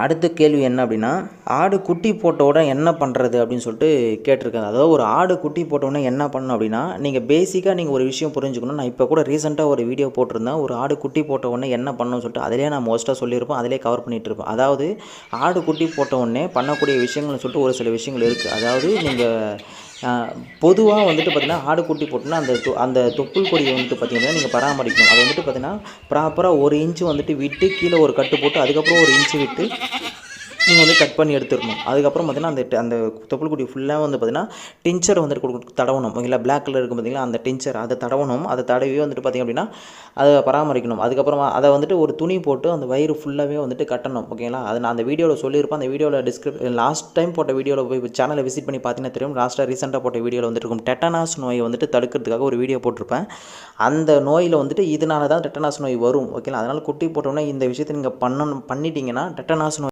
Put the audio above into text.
அடுத்த கேள்வி என்ன அப்படின்னா, ஆடு குட்டி போட்ட உடனே என்ன பண்ணுறது அப்படின்னு சொல்லிட்டு கேட்டிருக்காங்க. அதாவது ஒரு ஆடு குட்டி போட்ட உடனே என்ன பண்ணணும் அப்படின்னா, நீங்கள் பேசிக்காக ஒரு விஷயம் புரிஞ்சுக்கணும். நான் இப்போ கூட ரீசெண்டாக ஒரு வீடியோ போட்டிருந்தேன். ஒரு ஆடு குட்டி போட்ட உடனே என்ன பண்ணணும்னு சொல்லிட்டு அதிலேயே நான் மோஸ்ட்டாக சொல்லியிருப்பேன். அதிலே கவர் பண்ணிகிட்டு இருப்பேன். அதாவது ஆடு குட்டி போட்ட உடனே பண்ணக்கூடிய விஷயங்கள்னு சொல்லிட்டு ஒரு சில விஷயங்கள் இருக்குது. அதாவது நீங்கள் பொதுவாக வந்துட்டு பார்த்திங்கன்னா, ஆடு குட்டி போட்டோன்னா அந்த தொப்புள் கொடியை வந்துட்டு பார்த்திங்கன்னா நீங்கள் பராமரிக்கணும். அது வந்துட்டு பார்த்திங்கன்னா ப்ராப்பராக 1 இன்ச்சு வந்துட்டு விட்டு கீழே ஒரு கட்டு போட்டு அதுக்கப்புறம் 1 இன்ச்சு விட்டு நீங்கள் வந்து கட் பண்ணி எடுத்துடணும். அதுக்கப்புறம் பார்த்திங்கன்னா அந்த தொப்புள் கொடி ஃபுல்லாக வந்து பார்த்திங்கன்னா டின்ச்சர் வந்துட்டு தடவணும். ஓகேங்களா, பிளாக் கலர் இருக்கும் பார்த்திங்களா, அந்த டின்ச்சர் அதை தடவணும். அதை தடவி வந்துட்டு பார்த்திங்க அப்படின்னா அதை பராமரிக்கணும். அதுக்கப்புறமா அதை வந்துட்டு ஒரு துணி போட்டு அந்த வயிறு ஃபுல்லாகவே வந்துட்டு கட்டணும். ஓகேங்களா, அதை நான் அந்த வீடியோவில் சொல்லியிருப்பேன். அந்த வீடியோவில் லாஸ்ட் டைம் போட்ட வீடியோவில் போய் சேனலை விசிட் பண்ணி பார்த்தீங்கன்னா தெரியும். ரீசெண்டாக போட்ட வீடியோவில் வந்துட்டு இருக்கும் டெட்டனாஸ் நோயை வந்துட்டு தடுக்கிறதுக்காக ஒரு வீடியோ போட்டிருப்பேன். அந்த நோயில் வந்துட்டு இதனால தான் டெட்டனாஸ் நோய் வரும். ஓகேங்களா, அதனால் குட்டி போட்டோன்னே இந்த விஷயத்தை நீங்கள் பண்ணிட்டீங்கன்னா டெட்டனாஸ் நோய்